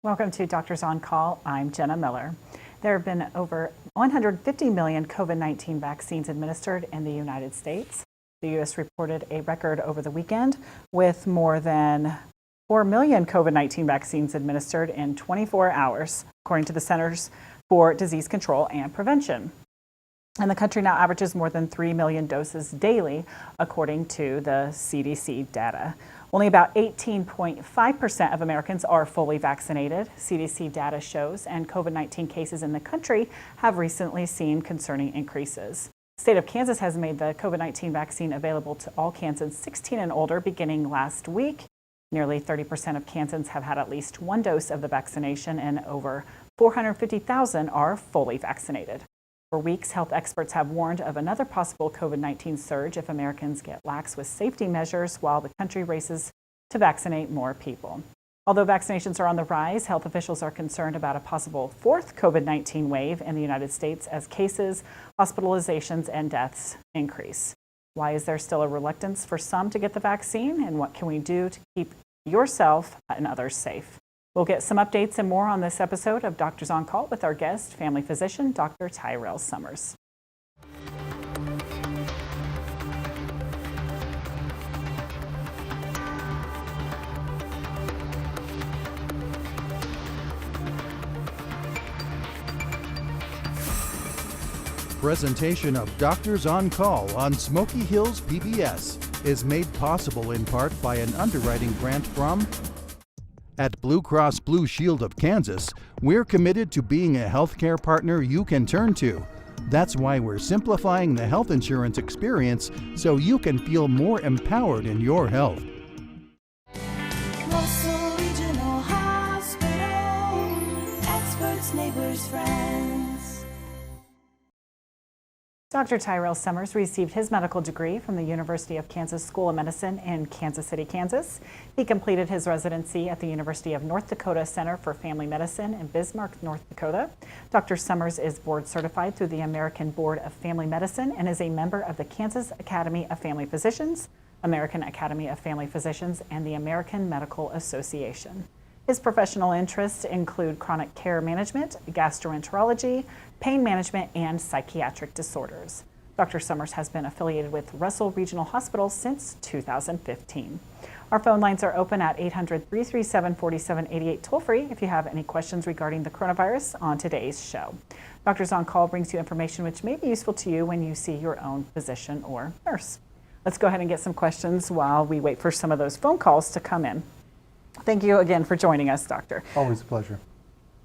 Welcome to Doctors on Call. I'm Jenna Miller. There have been over 150 million COVID-19 vaccines administered in the United States. The U.S. reported a record over the weekend with more than 4 million COVID-19 vaccines administered in 24 hours, according to the Centers for Disease Control and Prevention. And the country now averages more than 3 million doses daily, according to the CDC data. Only about 18.5% of Americans are fully vaccinated, CDC data shows, and COVID-19 cases in the country have recently seen concerning increases. The state of Kansas has made the COVID-19 vaccine available to all Kansans 16 and older beginning last week. Nearly 30% of Kansans have had at least one dose of the vaccination, and over 450,000 are fully vaccinated. For weeks, health experts have warned of another possible COVID-19 surge if Americans get lax with safety measures while the country races to vaccinate more people. Although vaccinations are on the rise, health officials are concerned about a possible fourth COVID-19 wave in the United States as cases, hospitalizations, and deaths increase. Why is there still a reluctance for some to get the vaccine, and what can we do to keep yourself and others safe? We'll get some updates and more on this episode of Doctors on Call with our guest, family physician, Dr. Tyrell Summers. Presentation of Doctors on Call on Smoky Hills PBS is made possible in part by an underwriting grant from At Blue Cross Blue Shield of Kansas, we're committed to being a healthcare partner you can turn to. That's why we're simplifying the health insurance experience so you can feel more empowered in your health. Russell Regional Hospital, experts, neighbors, friends. Dr. Tyrell Summers received his medical degree from the University of Kansas School of Medicine in Kansas City, Kansas. He completed his residency at the University of North Dakota Center for Family Medicine in Bismarck, North Dakota. Dr. Summers is board certified through the American Board of Family Medicine and is a member of the Kansas Academy of Family Physicians, American Academy of Family Physicians, and the American Medical Association. His professional interests include chronic care management, gastroenterology, pain management, and psychiatric disorders. Dr. Summers has been affiliated with Russell Regional Hospital since 2015. Our phone lines are open at 800-337-4788 toll-free if you have any questions regarding the coronavirus on today's show. Doctors on Call brings you information which may be useful to you when you see your own physician or nurse. Let's go ahead and get some questions while we wait for some of those phone calls to come in. Thank you again for joining us, Doctor. Always a pleasure.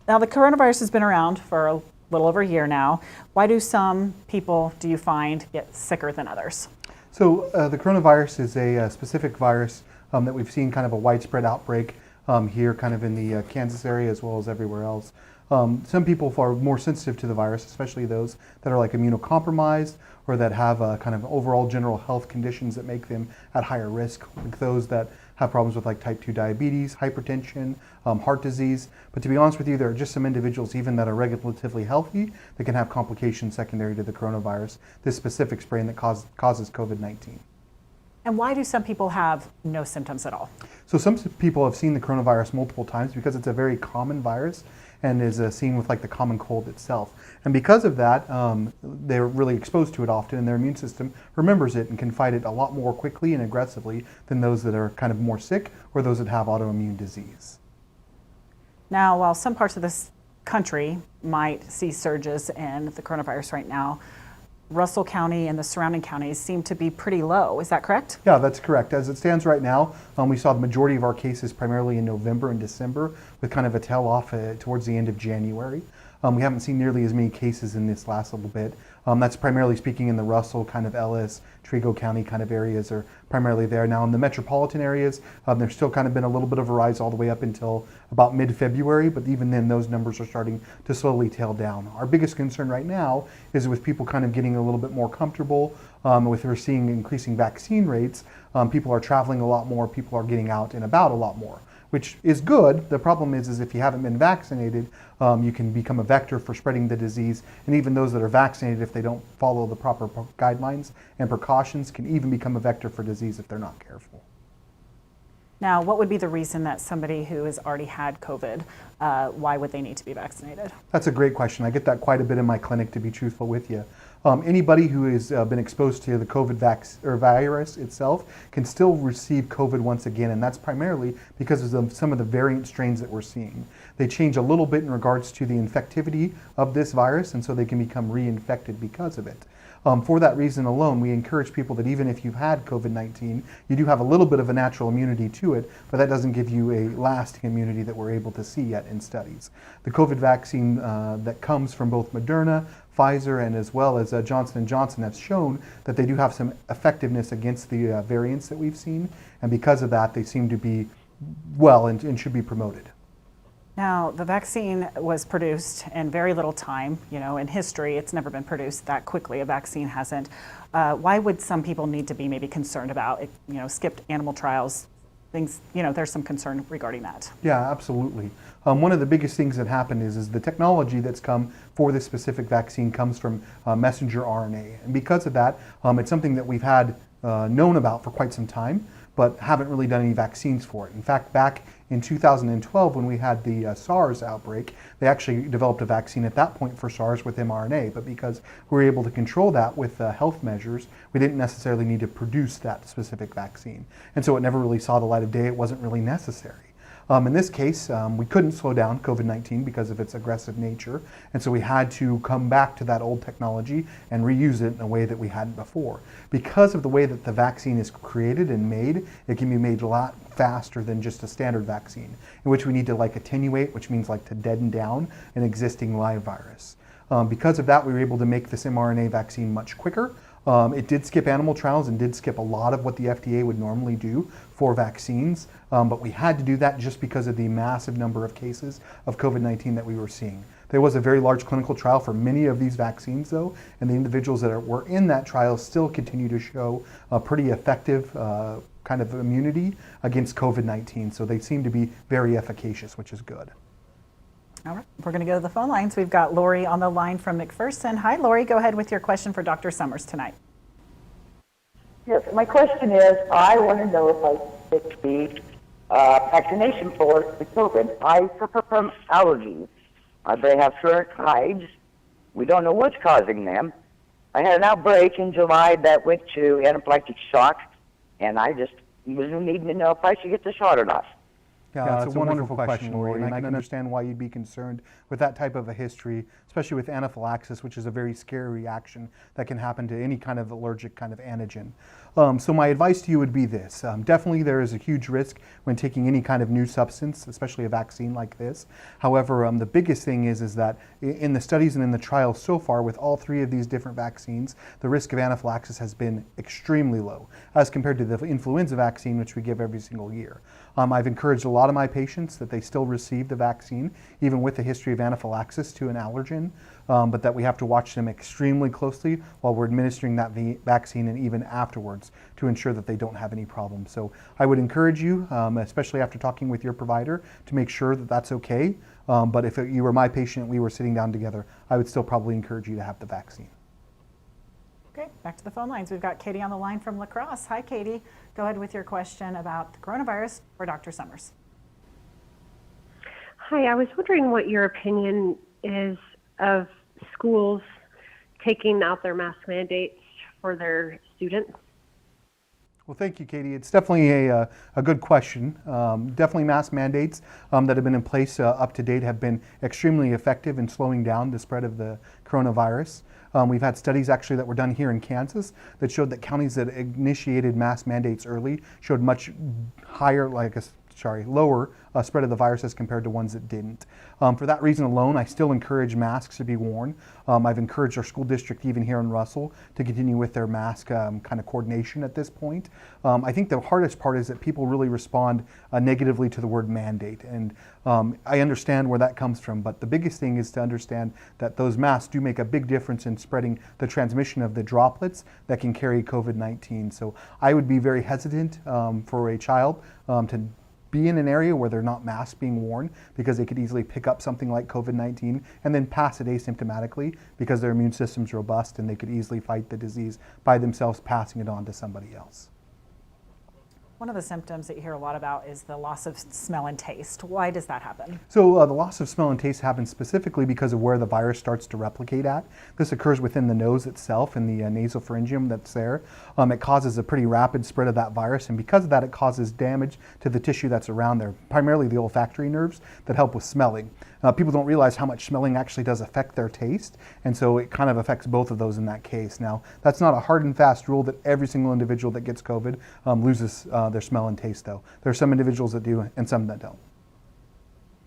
Now, the coronavirus has been around for a little over a year now. Why do some people, do you find, get sicker than others? So the coronavirus is a specific virus that we've seen kind of a widespread outbreak here kind of in the Kansas area as well as everywhere else. Some people are more sensitive to the virus, especially those that are like immunocompromised or that have kind of overall general health conditions that make them at higher risk, like those that have problems with like type 2 diabetes, hypertension, heart disease. But to be honest with you, there are just some individuals even that are relatively healthy that can have complications secondary to the coronavirus, this specific strain that causes COVID-19. And why do some people have no symptoms at all? So some people have seen the coronavirus multiple times because it's a very common virus and is seen with like the common cold itself. And because of that, they're really exposed to it often, and their immune system remembers it and can fight it a lot more quickly and aggressively than those that are kind of more sick or those that have autoimmune disease. Now, while some parts of this country might see surges in the coronavirus right now, Russell County and the surrounding counties seem to be pretty low. Is that correct? Yeah, that's correct. As it stands right now, we saw the majority of our cases primarily in November and December with kind of a tail off towards the end of January. We haven't seen nearly as many cases in this last little bit. That's primarily speaking in the Russell, kind of Ellis, Trego County kind of areas are primarily there. Now in the metropolitan areas, there's still kind of been a little bit of a rise all the way up until about mid-February, but even then those numbers are starting to slowly tail down. Our biggest concern right now is with people kind of getting a little bit more comfortable with we're seeing increasing vaccine rates. People are traveling a lot more, people are getting out and about a lot more, which is good. The problem is if you haven't been vaccinated, you can become a vector for spreading the disease. And even those that are vaccinated, if they don't follow the proper guidelines and precautions, can even become a vector for disease if they're not careful. Now, what would be the reason that somebody who has already had COVID, why would they need to be vaccinated? That's a great question. I get that quite a bit in my clinic, to be truthful with you. Anybody who has been exposed to the COVID virus itself can still receive COVID once again, and that's primarily because of some of the variant strains that we're seeing. They change a little bit in regards to the infectivity of this virus, and so they can become reinfected because of it. For that reason alone, we encourage people that even if you've had COVID-19, you do have a little bit of a natural immunity to it, but that doesn't give you a lasting immunity that we're able to see yet in studies. The COVID vaccine that comes from both Moderna, Pfizer, and as well as Johnson & Johnson have shown that they do have some effectiveness against the variants that we've seen, and because of that, they seem to be well and should be promoted. Now, the vaccine was produced in very little time. You know, in history, it's never been produced that quickly. A vaccine hasn't. Why would some people need to be maybe concerned about it, you know, skipped animal trials, things, you know, there's some concern regarding that. Yeah, absolutely. One of the biggest things that happened is the technology that's come for this specific vaccine comes from messenger RNA. And because of that, it's something that we've had known about for quite some time, but haven't really done any vaccines for it. In fact, back in 2012, when we had the SARS outbreak, they actually developed a vaccine at that point for SARS with mRNA, but because we were able to control that with health measures, we didn't necessarily need to produce that specific vaccine. And so it never really saw the light of day. It wasn't really necessary. In this case, we couldn't slow down COVID-19 because of its aggressive nature, and so we had to come back to that old technology and reuse it in a way that we hadn't before. Because of the way that the vaccine is created and made, it can be made a lot faster than just a standard vaccine, in which we need to attenuate, which means to deaden down an existing live virus. Because of that, we were able to make this mRNA vaccine much quicker. It did skip animal trials and did skip a lot of what the FDA would normally do for vaccines, but we had to do that just because of the massive number of cases of COVID-19 that we were seeing. There was a very large clinical trial for many of these vaccines though, and the individuals that were in that trial still continue to show a pretty effective kind of immunity against COVID-19, so they seem to be very efficacious, which is good. All right, we're going to go to the phone lines. We've got Lori on the line from McPherson. Hi, Lori. Go ahead with your question for Dr. Summers tonight. Yes, my question is, I want to know if I take the vaccination for the COVID. I suffer from allergies. They have certain hives. We don't know what's causing them. I had an outbreak in July that went to anaphylactic shock, and I just was needing to know if I should get the shot or not. Yeah, it's a wonderful question, Lori, and I can understand why you'd be concerned with that type of a history, especially with anaphylaxis, which is a very scary reaction that can happen to any kind of allergic kind of antigen. So my advice to you would be this. Definitely there is a huge risk when taking any kind of new substance, especially a vaccine like this. However, the biggest thing is that in the studies and in the trials so far with all three of these different vaccines, the risk of anaphylaxis has been extremely low as compared to the influenza vaccine, which we give every single year. I've encouraged a lot of my patients that they still receive the vaccine, even with the history of anaphylaxis to an allergen, but that we have to watch them extremely closely while we're administering that vaccine and even afterwards to ensure that they don't have any problems. So I would encourage you, especially after talking with your provider, to make sure that that's okay. But if you were my patient and we were sitting down together, I would still probably encourage you to have the vaccine. Okay, back to the phone lines. We've got Katie on the line from La Crosse. Hi, Katie. Go ahead with your question about the coronavirus for Dr. Summers. Hi, I was wondering what your opinion is of schools taking out their mask mandates for their students. Well, thank you, Katie. It's definitely a good question. Definitely mask mandates that have been in place up to date have been extremely effective in slowing down the spread of the coronavirus. We've had studies actually that were done here in Kansas that showed that counties that initiated mask mandates early showed much higher, lower spread of the virus as compared to ones that didn't. For that reason alone, I still encourage masks to be worn. I've encouraged our school district, even here in Russell, to continue with their mask kind of coordination at this point. I think the hardest part is that people really respond negatively to the word mandate, and I understand where that comes from, but the biggest thing is to understand that those masks do make a big difference in spreading the transmission of the droplets that can carry COVID-19. So I would be very hesitant for a child to be in an area where they're not masks being worn, because they could easily pick up something like COVID-19 and then pass it asymptomatically because their immune system's robust and they could easily fight the disease by themselves, passing it on to somebody else. One of the symptoms that you hear a lot about is the loss of smell and taste. Why does that happen? So the loss of smell and taste happens specifically because of where the virus starts to replicate at. This occurs within the nose itself in the nasopharyngeum that's there. It causes a pretty rapid spread of that virus, and because of that it causes damage to the tissue that's around there, primarily the olfactory nerves that help with smelling. People don't realize how much smelling actually does affect their taste, and so it kind of affects both of those in that case. Now, that's not a hard and fast rule that every single individual that gets COVID loses their smell and taste, though. There are some individuals that do and some that don't.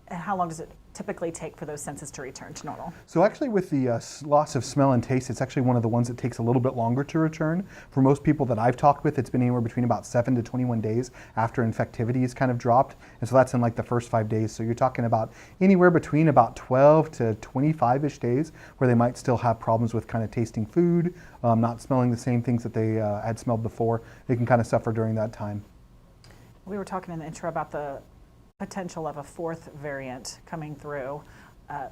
And how long does it typically take for those senses to return to normal? So actually with the loss of smell and taste, it's actually one of the ones that takes a little bit longer to return. For most people that I've talked with, it's been anywhere between about 7 to 21 days after infectivity is kind of dropped. And so that's in like the first 5 days. So you're talking about anywhere between about 12 to 25-ish days where they might still have problems with kind of tasting food, not smelling the same things that they had smelled before. They can kind of suffer during that time. We were talking in the intro about the potential of a fourth variant coming through.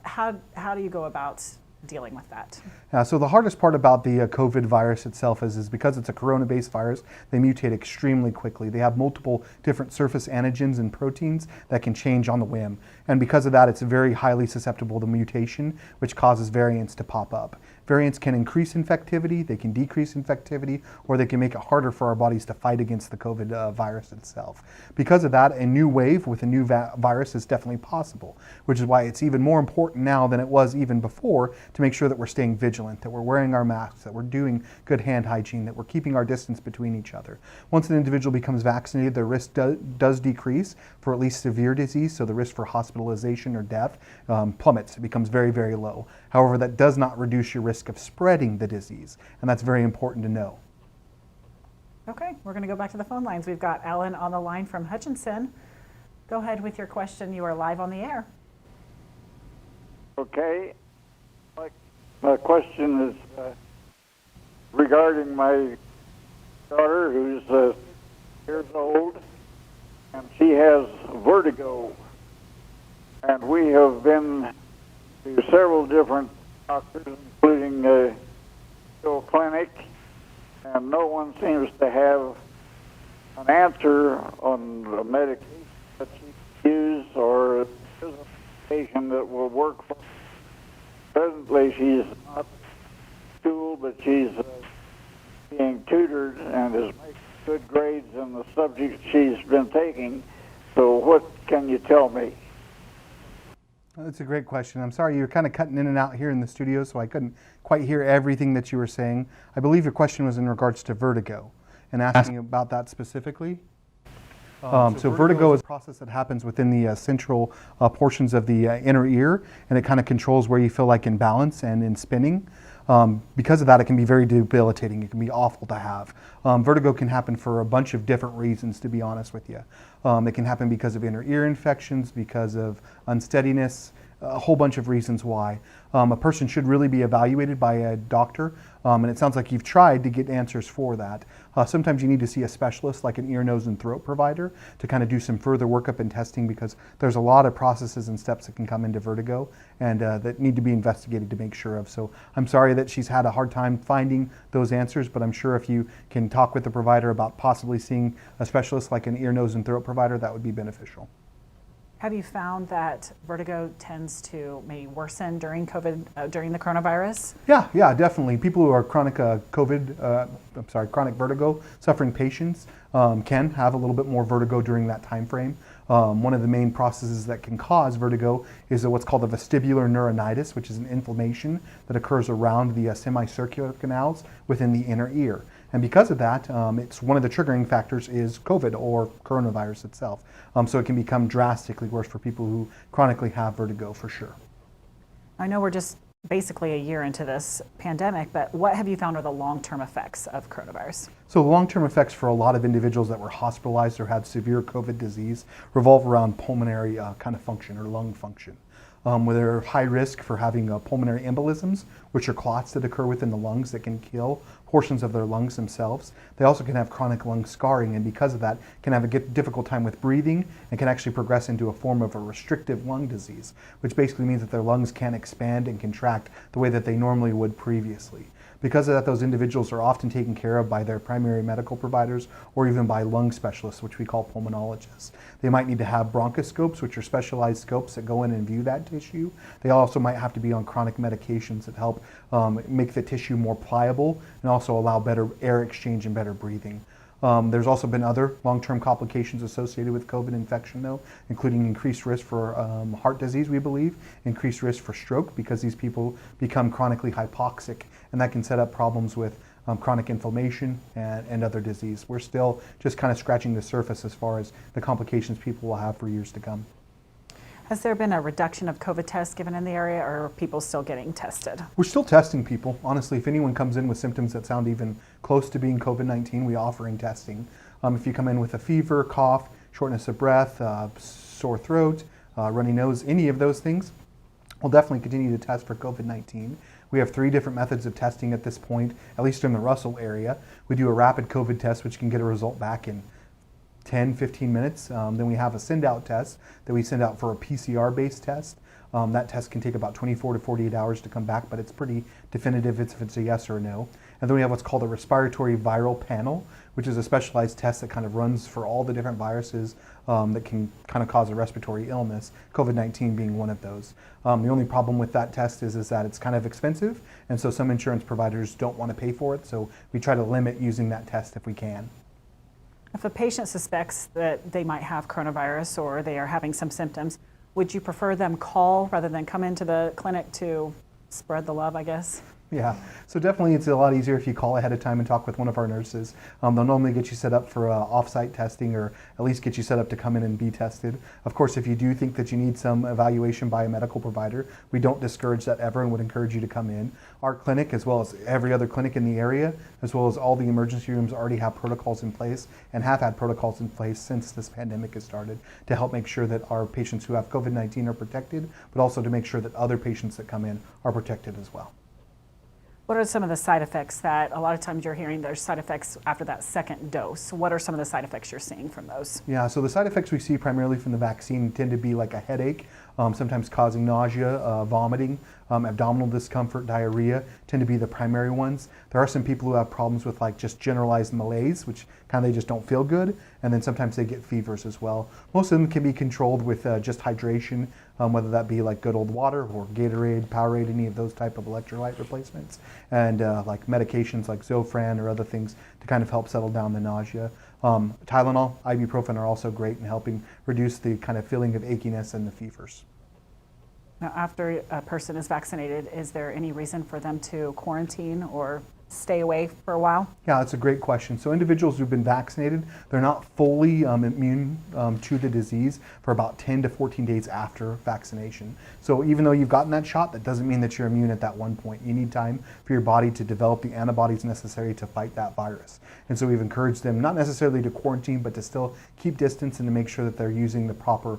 How do you go about dealing with that? So the hardest part about the COVID virus itself is because it's a corona-based virus, they mutate extremely quickly. They have multiple different surface antigens and proteins that can change on the whim. And because of that, it's very highly susceptible to mutation, which causes variants to pop up. Variants can increase infectivity, they can decrease infectivity, or they can make it harder for our bodies to fight against the COVID virus itself. Because of that, a new wave with a new virus is definitely possible, which is why it's even more important now than it was even before to make sure that we're staying vigilant, that we're wearing our masks, that we're doing good hand hygiene, that we're keeping our distance between each other. Once an individual becomes vaccinated, their risk does decrease for at least severe disease, so the risk for hospitalization or death plummets. It becomes very, very low. However, that does not reduce your risk of spreading the disease, and that's very important to know. Okay, we're going to go back to the phone lines. We've got Alan on the line from Hutchinson. Go ahead with your question. You are live on the air. Okay. My question is regarding my daughter who's years old, and she has vertigo. And we have been to several different doctors, including the clinic, and no one seems to have an answer on the medication that she use or medication that will work for her. Presently, she's not in school, but she's being tutored and is making good grades in the subjects she's been taking. So what can you tell me? That's a great question. I'm sorry, you're kind of cutting in and out here in the studio, so I couldn't quite hear everything that you were saying. I believe your question was in regards to vertigo and asking about that specifically. So vertigo is a process that happens within the central portions of the inner ear, and it kind of controls where you feel like in balance and in spinning. Because of that, it can be very debilitating. It can be awful to have. Vertigo can happen for a bunch of different reasons, to be honest with you. It can happen because of inner ear infections, because of unsteadiness, a whole bunch of reasons why. A person should really be evaluated by a doctor, and it sounds like you've tried to get answers for that. Sometimes you need to see a specialist like an ear, nose, and throat provider to kind of do some further workup and testing, because there's a lot of processes and steps that can come into vertigo and that need to be investigated to make sure of. So I'm sorry that she's had a hard time finding those answers, but I'm sure if you can talk with the provider about possibly seeing a specialist like an ear, nose, and throat provider, that would be beneficial. Have you found that vertigo tends to maybe worsen during COVID, during the coronavirus? Yeah, definitely. People who are chronic chronic vertigo suffering patients can have a little bit more vertigo during that time frame. One of the main processes that can cause vertigo is what's called a vestibular neuronitis, which is an inflammation that occurs around the semicircular canals within the inner ear. And because of that, it's one of the triggering factors is COVID or coronavirus itself. So it can become drastically worse for people who chronically have vertigo for sure. I know we're just basically a year into this pandemic, but what have you found are the long-term effects of coronavirus? So the long-term effects for a lot of individuals that were hospitalized or had severe COVID disease revolve around pulmonary kind of function or lung function. Where they're high risk for having pulmonary embolisms, which are clots that occur within the lungs that can kill portions of their lungs themselves. They also can have chronic lung scarring, and because of that, can have a difficult time with breathing and can actually progress into a form of a restrictive lung disease, which basically means that their lungs can't expand and contract the way that they normally would previously. Because of that, those individuals are often taken care of by their primary medical providers or even by lung specialists, which we call pulmonologists. They might need to have bronchoscopes, which are specialized scopes that go in and view that tissue. They also might have to be on chronic medications that help make the tissue more pliable and also allow better air exchange and better breathing. There's also been other long-term complications associated with COVID infection, though, including increased risk for heart disease, we believe, increased risk for stroke because these people become chronically hypoxic, and that can set up problems with chronic inflammation and other disease. We're still just kind of scratching the surface as far as the complications people will have for years to come. Has there been a reduction of COVID tests given in the area, or are people still getting tested? We're still testing people. Honestly, if anyone comes in with symptoms that sound even close to being COVID-19, we offering testing. If you come in with a fever, cough, shortness of breath, sore throat, runny nose, any of those things, we'll definitely continue to test for COVID-19. We have 3 different methods of testing at this point, at least in the Russell area. We do a rapid COVID test, which can get a result back in 10, 15 minutes. Then we have a send-out test that we send out for a PCR-based test. That test can take about 24 to 48 hours to come back, but it's pretty definitive if it's a yes or a no. And then we have what's called a respiratory viral panel, which is a specialized test that kind of runs for all the different viruses that can kind of cause a respiratory illness, COVID-19 being one of those. The only problem with that test is that it's kind of expensive, and so some insurance providers don't want to pay for it, so we try to limit using that test if we can. If a patient suspects that they might have coronavirus or they are having some symptoms, would you prefer them call rather than come into the clinic to spread the love, I guess? Yeah, so definitely it's a lot easier if you call ahead of time and talk with one of our nurses. They'll normally get you set up for off-site testing or at least get you set up to come in and be tested. Of course, if you do think that you need some evaluation by a medical provider, we don't discourage that ever and would encourage you to come in. Our clinic, as well as every other clinic in the area, as well as all the emergency rooms already have protocols in place and have had protocols in place since this pandemic has started to help make sure that our patients who have COVID-19 are protected, but also to make sure that other patients that come in are protected as well. What are some of the side effects that a lot of times you're hearing there's side effects after that second dose? What are some of the side effects you're seeing from those? Yeah, so the side effects we see primarily from the vaccine tend to be like a headache, sometimes causing nausea, vomiting, abdominal discomfort, diarrhea tend to be the primary ones. There are some people who have problems with like just generalized malaise, which kind of they just don't feel good, and then sometimes they get fevers as well. Most of them can be controlled with just hydration, whether that be like good old water or Gatorade, Powerade, any of those type of electrolyte replacements, and like medications like Zofran or other things to kind of help settle down the nausea. Tylenol, ibuprofen are also great in helping reduce the kind of feeling of achiness and the fevers. Now, after a person is vaccinated, is there any reason for them to quarantine or stay away for a while? Yeah, that's a great question. So individuals who've been vaccinated, they're not fully immune to the disease for about 10 to 14 days after vaccination. So even though you've gotten that shot, that doesn't mean that you're immune at that one point. You need time for your body to develop the antibodies necessary to fight that virus. And so we've encouraged them not necessarily to quarantine, but to still keep distance and to make sure that they're using the proper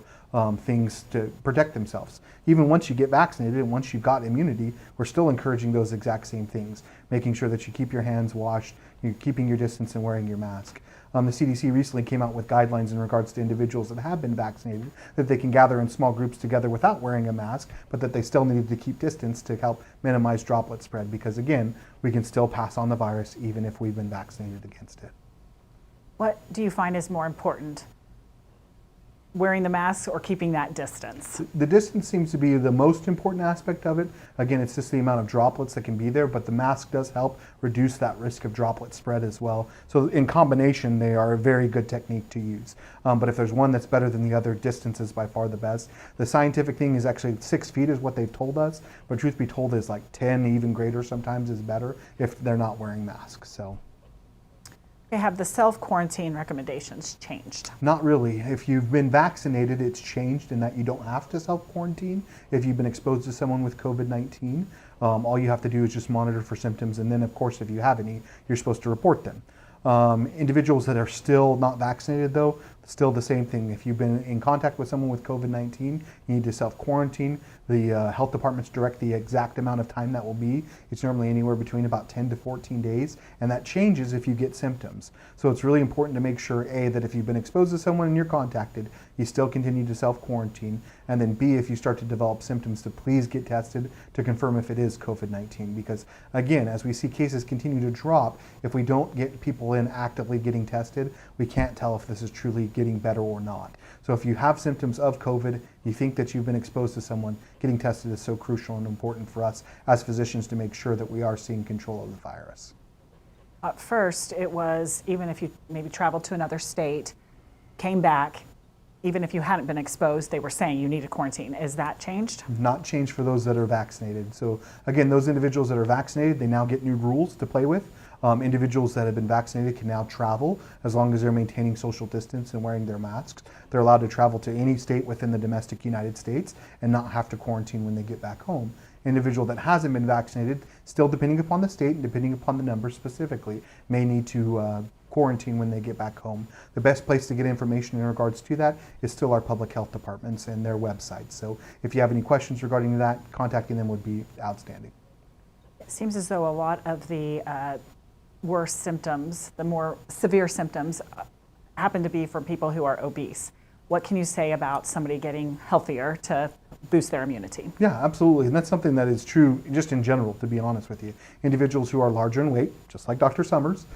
things to protect themselves. Even once you get vaccinated and once you've got immunity, we're still encouraging those exact same things, making sure that you keep your hands washed, you're keeping your distance and wearing your mask. The CDC recently came out with guidelines in regards to individuals that have been vaccinated, that they can gather in small groups together without wearing a mask, but that they still need to keep distance to help minimize droplet spread, because again, we can still pass on the virus even if we've been vaccinated against it. What do you find is more important, wearing the mask or keeping that distance? The distance seems to be the most important aspect of it. Again, it's just the amount of droplets that can be there, but the mask does help reduce that risk of droplet spread as well. So in combination, they are a very good technique to use. But if there's one that's better than the other, distance is by far the best. The scientific thing is actually 6 feet is what they've told us, but truth be told is like 10, even greater sometimes is better if they're not wearing masks. So. Have the self-quarantine recommendations changed? Not really. If you've been vaccinated, it's changed in that you don't have to self-quarantine. If you've been exposed to someone with COVID-19, all you have to do is just monitor for symptoms, and then of course if you have any, you're supposed to report them. Individuals that are still not vaccinated though, Still the same thing. If you've been in contact with someone with COVID-19, you need to self-quarantine. The health departments direct the exact amount of time that will be. It's normally anywhere between about 10 to 14 days, and that changes if you get symptoms. So it's really important to make sure, A, that if you've been exposed to someone and you're contacted, you still continue to self-quarantine, and then B, if you start to develop symptoms, to please get tested to confirm if it is COVID-19. Because again, as we see cases continue to drop, if we don't get people in actively getting tested, we can't tell if this is truly getting better or not. So if you have symptoms of COVID, you think that you've been exposed to someone, getting tested is so crucial and important for us as physicians to make sure that we are seeing control of the virus. At first, it was even if you maybe traveled to another state, came back, even if you hadn't been exposed, they were saying you need to quarantine. Is that changed? Not changed for those that are vaccinated. So again, those individuals that are vaccinated, they now get new rules to play with. Individuals that have been vaccinated can now travel as long as they're maintaining social distance and wearing their masks. They're allowed to travel to any state within the domestic United States and not have to quarantine when they get back home. Individual that hasn't been vaccinated, still depending upon the state and depending upon the numbers specifically, may need to quarantine when they get back home. The best place to get information in regards to that is still our public health departments and their websites. So if you have any questions regarding that, contacting them would be outstanding. It seems as though a lot of the worse symptoms, the more severe symptoms, happen to be from people who are obese. What can you say about somebody getting healthier to boost their immunity? Yeah, absolutely. And that's something that is true just in general, to be honest with you. Individuals who are larger in weight, just like Dr. Summers,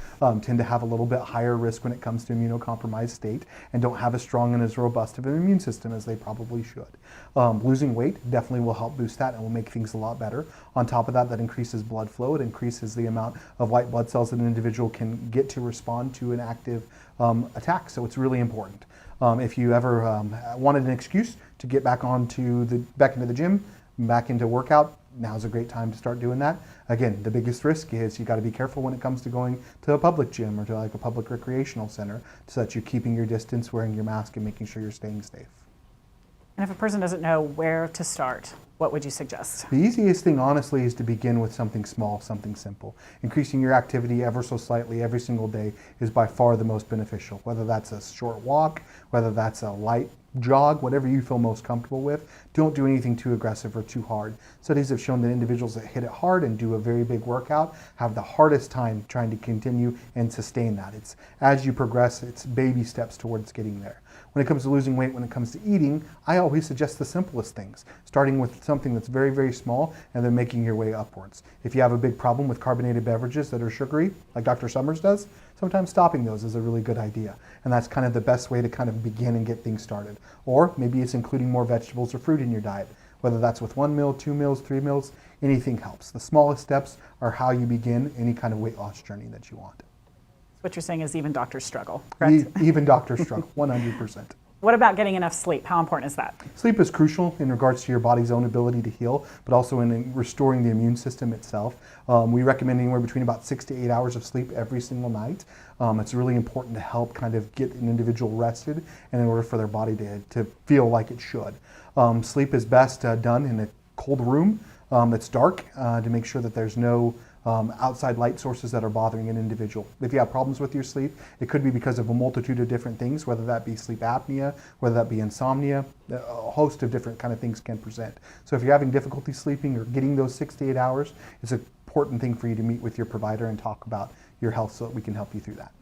tend to have a little bit higher risk when it comes to immunocompromised state and don't have as strong and as robust of an immune system as they probably should. Losing weight definitely will help boost that and will make things a lot better. On top of that, that increases blood flow. It increases the amount of white blood cells that an individual can get to respond to an active attack. So it's really important. If you ever wanted an excuse to get back into the gym, back into workout, now's a great time to start doing that. Again, the biggest risk is you got to be careful when it comes to going to a public gym or to like a public recreational center, so that you're keeping your distance, wearing your mask, and making sure you're staying safe. And if a person doesn't know where to start, what would you suggest? The easiest thing, honestly, is to begin with something small, something simple. Increasing your activity ever so slightly every single day is by far the most beneficial. Whether that's a short walk, whether that's a light jog, whatever you feel most comfortable with. Don't do anything too aggressive or too hard. Studies have shown that individuals that hit it hard and do a very big workout have the hardest time trying to continue and sustain that. It's as you progress, it's baby steps towards getting there. When it comes to losing weight, when it comes to eating, I always suggest the simplest things, starting with something that's very, very small and then making your way upwards. If you have a big problem with carbonated beverages that are sugary, like Dr. Summers does, sometimes stopping those is a really good idea. And that's kind of the best way to kind of begin and get things started. Or maybe it's including more vegetables or fruit in your diet. Whether that's with 1 meal, 2 meals, 3 meals, anything helps. The smallest steps are how you begin any kind of weight loss journey that you want. What you're saying is even doctors struggle, correct? Even doctors struggle, 100%. What about getting enough sleep? How important is that? Sleep is crucial in regards to your body's own ability to heal, but also in restoring the immune system itself. We recommend anywhere between about 6 to 8 hours of sleep every single night. It's really important to help kind of get an individual rested and in order for their body to feel like it should. Sleep is best done in a cold room that's dark to make sure that there's no outside light sources that are bothering an individual. If you have problems with your sleep, it could be because of a multitude of different things, whether that be sleep apnea, whether that be insomnia, a host of different kind of things can present. So if you're having difficulty sleeping or getting those 6 to 8 hours, it's an important thing for you to meet with your provider and talk about your health so that we can help you through that.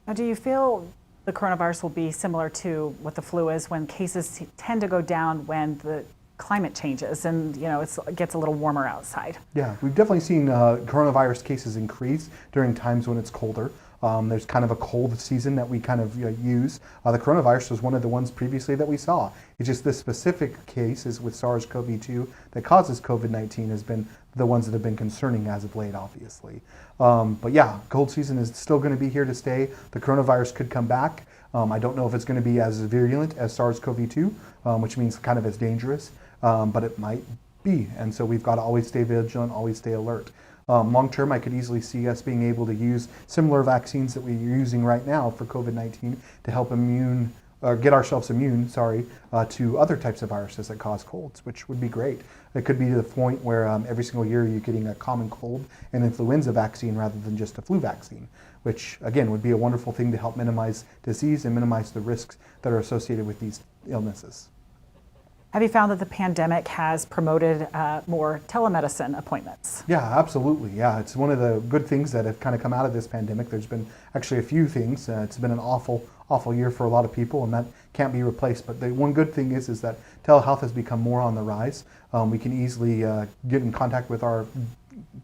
Now, do you feel the coronavirus will be similar to what the flu is, when cases tend to go down when the climate changes and it gets a little warmer outside? Yeah, we've definitely seen coronavirus cases increase during times when it's colder. There's kind of a cold season that we kind of use. The coronavirus was one of the ones previously that we saw. It's just this specific case is with SARS-CoV-2 that causes COVID-19 has been the ones that have been concerning as of late, obviously. But yeah, cold season is still going to be here to stay. The coronavirus could come back. I don't know if it's going to be as virulent as SARS-CoV-2, which means kind of as dangerous. But it might be, and so we've got to always stay vigilant, always stay alert. Long term, I could easily see us being able to use similar vaccines that we're using right now for COVID-19 to help immune get ourselves immune, to other types of viruses that cause colds, which would be great. It could be to the point where every single year you're getting a common cold and influenza vaccine rather than just a flu vaccine, which again would be a wonderful thing to help minimize disease and minimize the risks that are associated with these illnesses. Have you found that the pandemic has promoted more telemedicine appointments? Yeah, absolutely. Yeah, it's one of the good things that have kind of come out of this pandemic. There's been actually a few things. It's been an awful year for a lot of people, and that can't be replaced. But the one good thing is that telehealth has become more on the rise. We can easily get in contact with our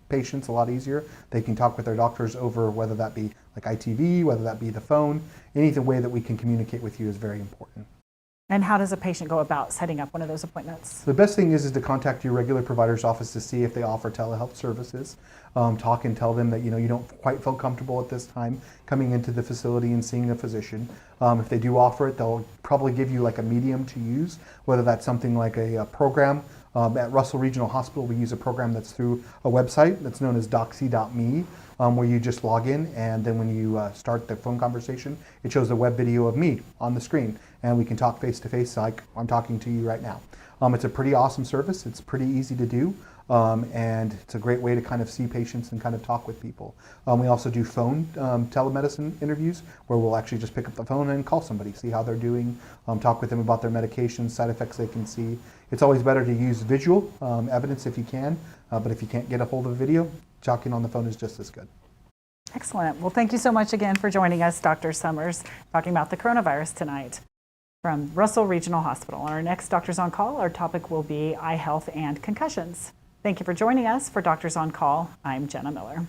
patients a lot easier. They can talk with their doctors over whether that be like ITV, whether that be the phone. Any way that we can communicate with you is very important. And how does a patient go about setting up one of those appointments? The best thing is to contact your regular provider's office to see if they offer telehealth services. Talk and tell them that you don't quite feel comfortable at this time coming into the facility and seeing a physician. If they do offer it, they'll probably give you like a medium to use, whether that's something like a program. At Russell Regional Hospital, we use a program that's through a website that's known as doxy.me, where you just log in, and then when you start the phone conversation, it shows a web video of me on the screen, and we can talk face to face like I'm talking to you right now. It's a pretty awesome service. It's pretty easy to do, and it's a great way to kind of see patients and kind of talk with people. We also do phone telemedicine interviews, where we'll actually just pick up the phone and call somebody, see how they're doing, talk with them about their medications, side effects they can see. It's always better to use visual evidence if you can, but if you can't get a hold of a video, talking on the phone is just as good. Excellent. Well, thank you so much again for joining us, Dr. Summers, talking about the coronavirus tonight from Russell Regional Hospital. On our next Doctors on Call, our topic will be eye health and concussions. Thank you for joining us for Doctors on Call. I'm Jenna Miller.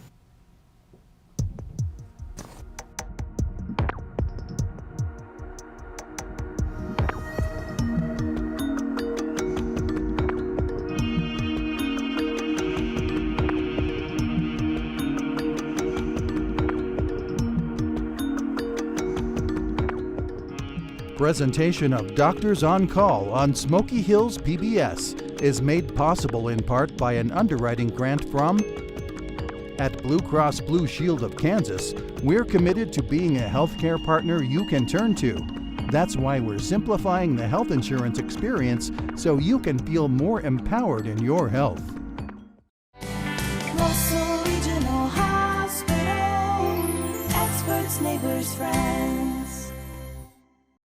Presentation of Doctors on Call on Smoky Hills PBS is made possible in part by an underwriting grant from at Blue Cross Blue Shield of Kansas. We're committed to being a healthcare partner you can turn to. That's why we're simplifying the health insurance experience so you can feel more empowered in your health. Russell Regional Hospital, experts, neighbors, friends.